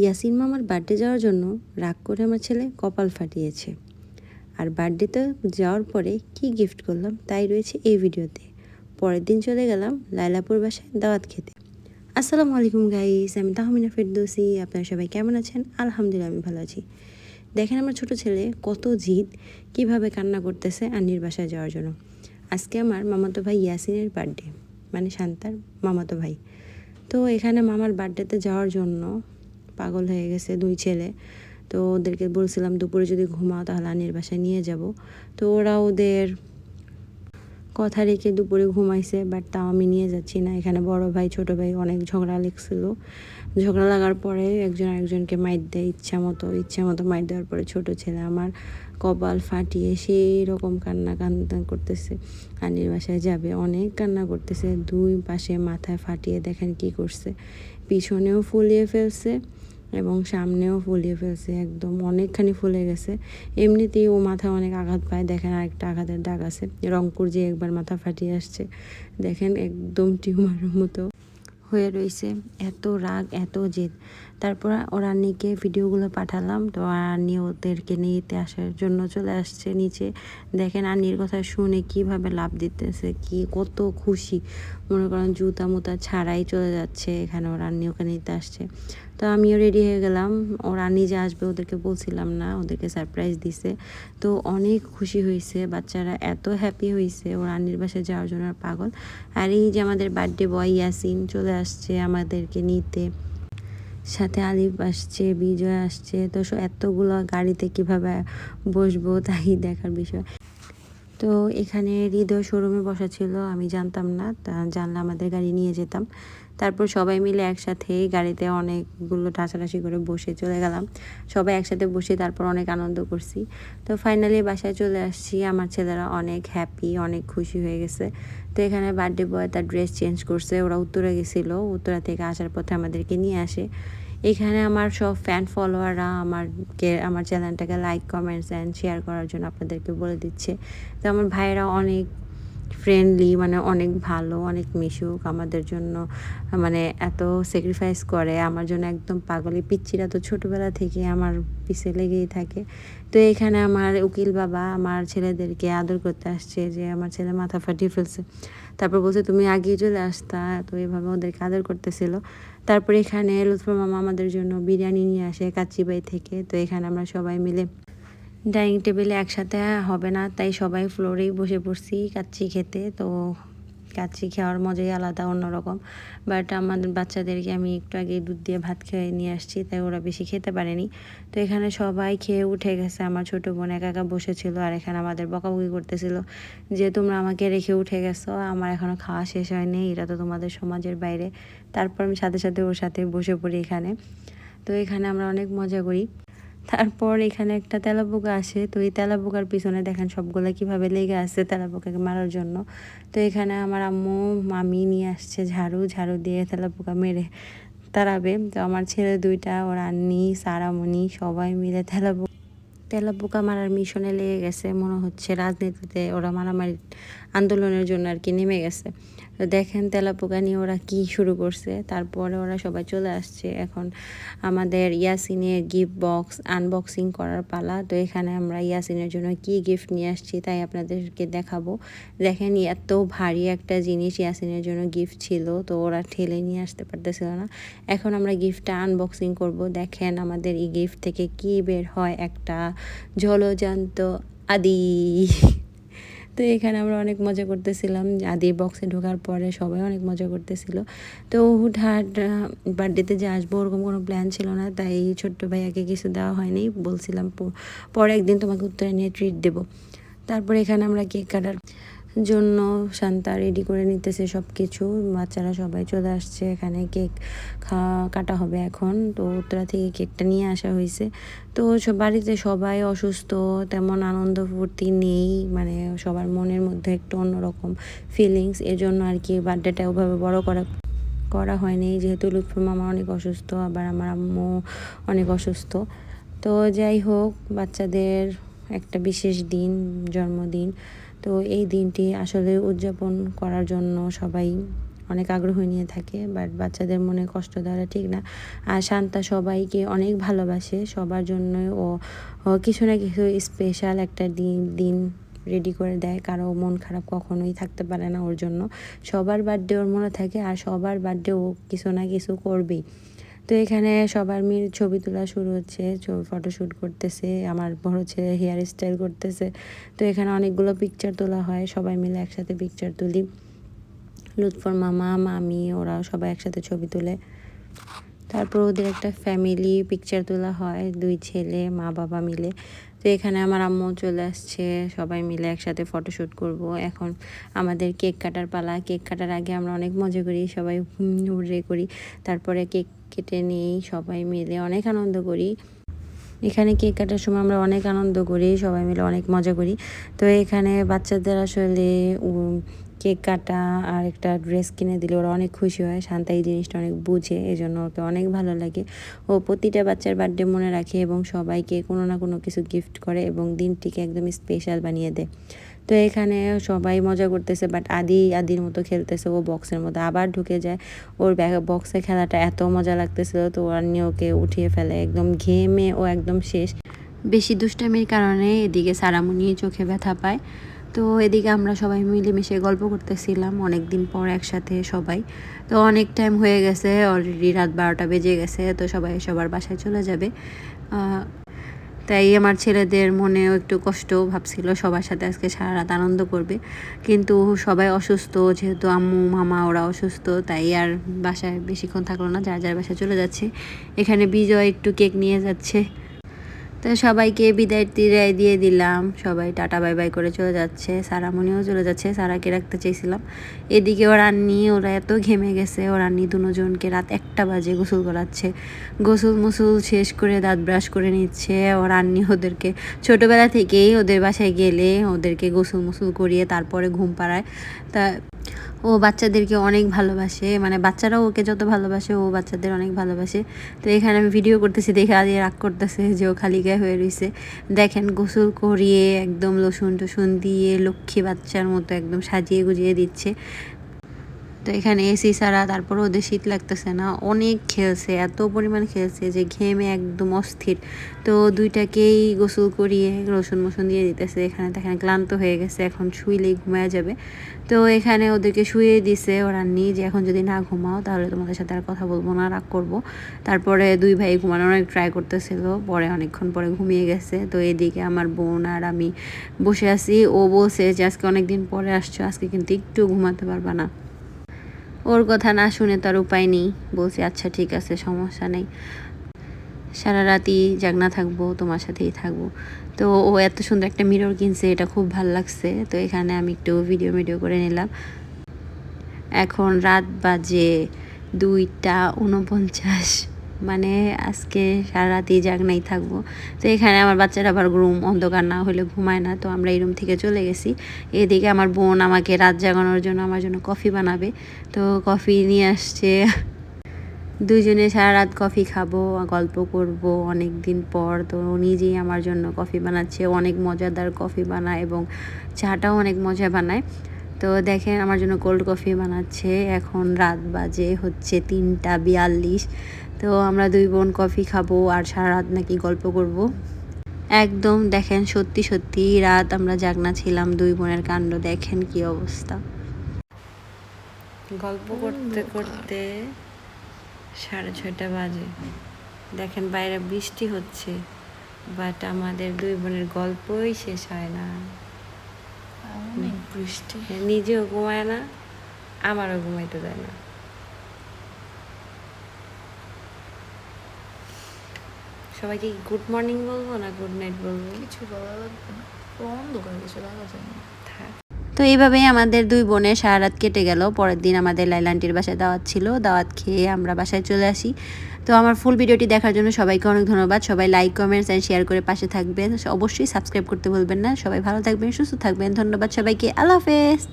ইয়াসিন মামার বার্থডে যাওয়ার জন্য রাগ করে আমার ছেলে কপাল ফাটিয়েছে। আর বার্থডেতে যাওয়ার পরে কি গিফট করলাম তাই রয়েছে এই ভিডিওতে। পরের দিন চলে গেলাম লাইলাপুর বাসায় দাওয়াত খেতে। আসসালামু আলাইকুম গাইস, আমি তাহমিনা ফেরদৌসি। আপনারা সবাই কেমন আছেন? আলহামদুলিল্লাহ আমি ভালো আছি। দেখেন আমার ছোট ছেলে কত জিদ, কিভাবে কান্না করতেছে আন্নির বাসায় যাওয়ার জন্য। আজকে আমার মামাতো ভাই ইয়াসিনের বার্থডে, মানে শান্তার মামাতো ভাই। তো এখানে মামার বার্থডেতে যাওয়ার জন্য পাগল হয়ে গেছে দুই ছেলে। তো ওদেরকে বলছিলাম দুপুরে যদি ঘুমাও তাহলে আন্নির বাসায় নিয়ে যাব। তো ওরা ওদের কথা রেখে দুপুরে ঘুমাইছে, বাট তাও আমি নিয়ে যাচ্ছি না। এখানে বড় ভাই ছোট ভাই অনেক ঝগড়া লেগছিল। ঝগড়া লাগার পরে একজন আরেকজনকে মাইর দেয় ইচ্ছা মতো মাইর দেওয়ার পরে ছোট ছেলে আমার কপাল ফাটিয়ে সেই রকম কান্না করতেছে। আন্নির বাসায় যাবে, অনেক কান্না করতেছে, দুই পাশে মাথায় ফাটিয়ে দেখেন কি করছে, পিছনেও ফুলিয়ে ফেলছে এবং সামনেও ফুলিয়ে ফেলছে, একদম অনেকখানি ফুলে গেছে। এমনিতেই ও মাথায় অনেক আঘাত পায়, দেখেন আরেকটা আঘাতের দাগ আছে। রংপুর যে একবার মাথা ফাটিয়ে আসছে, দেখেন একদম টিউমারের মতো হয়ে রয়েছে। এত রাগ, এত জেদ। তারপর ওর আন্নিকে ভিডিওগুলো পাঠালাম, তো আন্নি ওদেরকে নিতে আসার জন্য চলে আসছে নিচে। দেখেন আন্নির কথা শুনে কিভাবে লাভ দিতেছে, কি কত খুশি, মনে করেন জুতা মুতা ছাড়াই চলে যাচ্ছে। এখানে ওর আন্নি ওকে নিতে আসছে। তো আমিও রেডি হয়ে গেলাম। ওর আন্নি যে আসবে ওদেরকে বলছিলাম না, ওদেরকে সারপ্রাইজ দিছে। তো অনেক খুশি হয়েছে বাচ্চারা, এত হ্যাপি হয়েছে ওর আন্নির বাসায় যাওয়ার জন্য পাগল। আর এই যে আমাদের বার্থডে বয় ইয়াসিন চলে আসছে আমাদেরকে নিতে, সাথে আলিফ আসছে, বিজয় আসছে। তো এতগুলো গাড়িতে কিভাবে বসবো তাই দেখার বিষয়। তো এখানে হৃদয় শোরুমে বসা ছিল, আমি জানতাম না, তা জানলে আমাদের গাড়ি নিয়ে যেতাম। তারপর সবাই মিলে একসাথে গাড়িতে অনেকগুলো ঠাসাঠাসি করে বসে চলে গেলাম। সবাই একসাথে বসে তারপর অনেক আনন্দ করছি। তো ফাইনালি বাসায় চলে আসছি। আমার ছেলেরা অনেক হ্যাপি, অনেক খুশি হয়ে গেছে। তো এখানে বার্থডে বয় তার ড্রেস চেঞ্জ করছে, ওরা উত্তরা গেছিলো, উত্তরা থেকে আসার পথে আমাদেরকে নিয়ে আসে। এখানে আমার সব ফ্যান ফলোয়াররা আমার চ্যানেলটাকে লাইক কমেন্টস অ্যান্ড শেয়ার করার জন্য আপনাদেরকে বলে দিচ্ছে। তো আমার ভাইয়েরা অনেক ফ্রেন্ডলি, মানে অনেক ভালো, অনেক মিশুক আমাদের জন্য, মানে এত স্যাক্রিফাইস করে আমার জন্য, একদম পাগলি। পিচ্চিরা তো ছোটোবেলা থেকে আমার পিছে লেগেই থাকে। তো এখানে আমার উকিল বাবা আমার ছেলেদেরকে আদর করতে আসছে, যে আমার ছেলে মাথা ফাটিয়ে ফেলছে। তারপর বলছে তুমি আগিয়ে চলে আসতা। তো এইভাবে ওদেরকে আদর করতেছিল। তারপরে এখানে লুৎফর মামা আমাদের জন্য বিরিয়ানি নিয়ে আসে কাচ্চিবাই থেকে। তো এখানে আমরা সবাই মিলে ডাইনিং টেবিলে একসাথে হবে না, তাই সবাই ফ্লোরেই বসে পড়ছি কাচ্চি খেতে। তো কাচ্চি খাওয়ার মজাই আলাদা, অন্যরকম। বাট আমাদের বাচ্চাদেরকে আমি একটু আগে দুধ দিয়ে ভাত খেয়ে নিয়ে আসছি, তাই ওরা বেশি খেতে পারেনি। তো এখানে সবাই খেয়ে উঠে গেছে, আমার ছোটো বোন একা একা বসেছিল আর এখানে আমাদের বকাবকি করতেছিল যে তোমরা আমাকে রেখে উঠে গেছো, আমার এখনও খাওয়া শেষ হয়নি, এটা তো তোমাদের সমাজের বাইরে। তারপর আমি সাথে সাথে ওর সাথে বসে পড়ি এখানে। তো এখানে আমরা অনেক মজা করি। তারপর এখানে একটা তেলাপোকা আসে, তো এই তেলাপোকার পিছনে দেখেন সবগুলো কিভাবে লেগে আছে তেলাপোকাকে মারার জন্য। তো এখানে আমার আম্মু মামি নিয়ে আসছে ঝাড়ু দিয়ে তেলাপোকা মেরে তাড়াবে। তো আমার ছেলে দুইটা, ওর আন্নি সারামণি সবাই মিলে তেলাপোকা মারার মিশনে লেগে গেছে। মনে হচ্ছে রাজনীতিতে ওরা মারামারি আন্দোলনের জন্য আর কি নেমে গেছে। তো দেখেন তেলাপোকা নিয়ে ওরা কি শুরু করছে। তারপরে ওরা সবাই চলে আসছে। এখন আমাদের ইয়াসিনের গিফট বক্স আনবক্সিং করার পালা। তো এখানে আমরা ইয়াসিনের জন্য কি গিফট নিয়ে আসছি তাই আপনাদেরকে দেখাবো। দেখেন এত ভারী একটা জিনিস ইয়াসিনের জন্য গিফট ছিল, তো ওরা ঠেলে নিয়ে আসতে পারতেছিল না। এখন আমরা গিফটটা আনবক্সিং করব। দেখেন আমাদের এই গিফট থেকে কি বের হয়, একটা জলজান্ত আদি। তো এখানে আমরা অনেক মজা করতেছিলাম, আদি বক্সে ঢোকার পরে সবাই অনেক মজা করতেছিল। তো হুটহাট বার্থডেতে যে আসবো ওরকম কোনো প্ল্যান ছিল না, তাই ছোট্ট ভাইয়াকে কিছু দেওয়া হয়নি। বলছিলাম পরে একদিন তোমাকে উত্তরে নিয়ে ট্রিট দেবো। তারপরে এখানে আমরা কেক কাটার জন্য শান্তা রেডি করে নিতেছে সব কিছু। বাচ্চারা সবাই চলে আসছে, এখানে কেক কাটা হবে এখন। তো উত্তরা থেকে কেকটা নিয়ে আসা হয়েছে। তো বাড়িতে সবাই অসুস্থ, তেমন আনন্দ ফুর্তি নেই, মানে সবার মনের মধ্যে একটু অন্যরকম ফিলিংস, এজন্য আর কি বার্থডেটা ওভাবে বড় করা হয়নি, যেহেতু লুৎফর মামা অনেক অসুস্থ, আবার আমার আম্মু অনেক অসুস্থ। তো যাই হোক, বাচ্চাদের একটা বিশেষ দিন, জন্মদিন। তো এই দিনটি আসলে উদযাপন করার জন্য সবাই অনেক আগ্রহ নিয়ে থাকে, বাট বাচ্চাদের মনে কষ্ট দেওয়া ঠিক না। আর শান্তা সবাইকে অনেক ভালোবাসে, সবার জন্য ও কিছু না কিছু স্পেশাল একটা দিন রেডি করে দেয়। কারো মন খারাপ কখনোই থাকতে পারে না ওর জন্য। সবার বার্থডে ওর মনে থাকে, আর সবার বার্থডে ও কিছু না কিছু করবেই। তো এখানে সবার মিলে ছবি তোলা শুরু হচ্ছে, ফটোশ্যুট করতেছে, আমার বড় ছেলে হেয়ার স্টাইল করতেছে। তো এখানে অনেকগুলো পিকচার তোলা হয়, সবাই মিলে একসাথে পিকচার তুলি। লুৎফর মামা, মামি ওরাও সবাই একসাথে ছবি তুলে। তারপর ওদের একটা ফ্যামিলি পিকচার তোলা হয়, 2 ছেলে মা বাবা মিলে। তো এখানে আমার আম্মু চলে আসছে, সবাই মিলে একসাথে ফটোশ্যুট করব। এখন আমাদের কেক কাটার পালা। কেক কাটার আগে আমরা অনেক মজা করি, সবাই হুররে করি। তারপরে কেক কেটে নিই, সবাই মিলে অনেক আনন্দ করি। এখানে কেক কাটার সময় আমরা অনেক আনন্দ করি, সবাই মিলে অনেক মজা করি। তো এখানে বাচ্চাদের আসলে কেক কাটা আর একটা ড্রেস কিনে দিলে ওরা অনেক খুশি হয়। শান্তা এই জিনিসটা অনেক বুঝে, এই জন্য ওকে অনেক ভালো লাগে। ও প্রতিটা বাচ্চার বার্থডে মনে রাখে এবং সবাইকে কোনো না কোনো কিছু গিফট করে এবং দিনটিকে একদম স্পেশাল বানিয়ে দেয়। তো এখানে সবাই মজা করতেছে, বাট আদির মতো খেলতেছে, ও বক্সের মধ্যে আবার ঢুকে যায়। ওর বক্সে খেলাটা এত মজা লাগতেছিল, তো ওর নিয়ে ওকে উঠিয়ে ফেলে, একদম ঘেমে ও একদম শেষ। বেশি দুষ্টামির কারণে এদিকে সারামুনি চোখে ব্যথা পায়। তো এদিকে আমরা সবাই মিলেমিশে গল্প করতেছিলাম অনেক দিন পর একসাথে সবাই। তো অনেক টাইম হয়ে গেছে, অলরেডি রাত 12টা বেজে গেছে। তো সবাই সবার বাসায় চলে যাবে। তাই আমার ছেলেদের মনেও একটু কষ্ট, ভাবছিল সবার সাথে আজকে সারা রাত আনন্দ করবে, কিন্তু সবাই অসুস্থ, যেহেতু আম্মু মামা ওরা অসুস্থ, তাই আর বাসায় বেশিক্ষণ থাকলো না, যার যার বাসায় চলে যাচ্ছে। এখানে বিজয় একটু কেক নিয়ে যাচ্ছে। তো সবাইকে বিদায় দিয়ে দিলাম, সবাই টাটা বাই বাই করে চলে যাচ্ছে। সারামণিও চলে যাচ্ছে, সারাকে রাখতে চেয়েছিলাম। এদিকে ওর আন্নি, ওরা এত ঘেমে গেছে, ওর আন্নি দুজনকে রাত 1টা বাজে গোসল করাচ্ছে। গোসল মুসুল শেষ করে দাঁত ব্রাশ করে নিচ্ছে। ওর আন্নি ওদেরকে ছোটোবেলা থেকেই ওদের বাসায় গেলে ওদেরকে গোসল মুসুল করিয়ে তারপরে ঘুম পাড়ায়। তা ও বাচ্চাদেরকে অনেক ভালোবাসে, মানে বাচ্চারাও ওকে যত ভালোবাসে ও বাচ্চাদের অনেক ভালোবাসে। তো এখানে আমি ভিডিও করতেছি দেখে আজ রাগ করতেছে যে ও খালি গায়ে হয়ে রয়েছে। দেখেন গোসল করিয়ে একদম লোসন টোসন দিয়ে লক্ষ্মী বাচ্চার মতো একদম সাজিয়ে গুজিয়ে দিচ্ছে। তো এখানে এসি ছাড়া, তারপর ওদের শীত লাগতেছে না, অনেক খেলছে, এত পরিমাণ খেলছে যে ঘেমে একদম অস্থির। তো দুইটাকেই গোসল করিয়ে রসুন মসুন দিয়ে দিতেছে। এখানে দেখেন ক্লান্ত হয়ে গেছে, এখন শুইলেই ঘুমায় যাবে। তো এখানে ওদেরকে শুয়ে দিছে ওরা নিয়ে, যে এখন যদি না ঘুমাও তাহলে তোমাদের সাথে আর কথা বলবো না, রাগ করবো। তারপরে 2 ভাই ঘুমানোর অনেক ট্রাই করতেছিল, পরে অনেকক্ষণ পরে ঘুমিয়ে গেছে। তো এদিকে আমার বোন আর আমি বসে আছি। ও বলছে যে আজকে অনেকদিন পরে আসছো, আজকে কিন্তু একটু ঘুমাতে পারবা না। ওর কথা না শুনে তো আর উপায় নেই, বলছি আচ্ছা ঠিক আছে, সমস্যা নেই, সারা রাতই জাগনা থাকবো, তোমার সাথেই থাকবো। তো ও এত সুন্দর একটা মিরর কিনছে, এটা খুব ভালো লাগছে। তো এখানে আমি একটু ভিডিও করে নিলাম। এখন রাত বাজে 2:49, মানে আজকে সারা রাতই জাগনাই থাকবো। তো এখানে আমার বাচ্চারা আবার রুম অন্ধকার না হলে ঘুমায় না, তো আমরা এই রুম থেকে চলে গেছি। এদিকে আমার বোন আমাকে রাত জাগানোর জন্য আমার জন্য কফি বানাবে, তো কফি নিয়ে আসছে। দুজনে সারা রাত কফি খাবো, গল্প করব অনেক দিন পর। তো নিজেই আমার জন্য কফি বানাচ্ছে, অনেক মজাদার কফি বানায় এবং চাটাও অনেক মজা বানায়। তো দেখেন আমার জন্য কোল্ড কফি বানাচ্ছে। এখন রাত বাজে হচ্ছে 3:42। তো আমরা 2 বোন কফি খাবো আর সারা রাত নাকি গল্প করব। একদম দেখেন সত্যি সত্যি রাত আমরা জাগনা ছিলাম, 2 বোনের কাণ্ড দেখেন কি অবস্থা। গল্প করতে করতে 6:30 বাজে। দেখেন বাইরে বৃষ্টি হচ্ছে, বাট আমাদের 2 বোনের গল্পই শেষ হয় না। বৃষ্টি নিজেও ঘুমায় না, আমারও ঘুমাইতে দেয় না। সবাইকে গুড মর্নিং বলবো না গুড নাইট বলবো? কিছু বলা লাগবে না, অন্ধকার কিছু লাগা যায় না। তো এইভাবেই আমাদের 2 বোনের সারা রাত কেটে গেল। পরের দিন আমাদের লাইলা আন্টির বাসায় দাওয়াত ছিল, দাওয়াত খেয়ে আমরা বাসায় চলে আসি। তো আমার ফুল ভিডিওটি দেখার জন্য সবাইকে অনেক ধন্যবাদ। সবাই লাইক কমেন্টস অ্যান্ড শেয়ার করে পাশে থাকবেন, অবশ্যই সাবস্ক্রাইব করতে ভুলবেন না। সবাই ভালো থাকবেন, সুস্থ থাকবেন। ধন্যবাদ সবাইকে, আল্লাহ হাফেজ।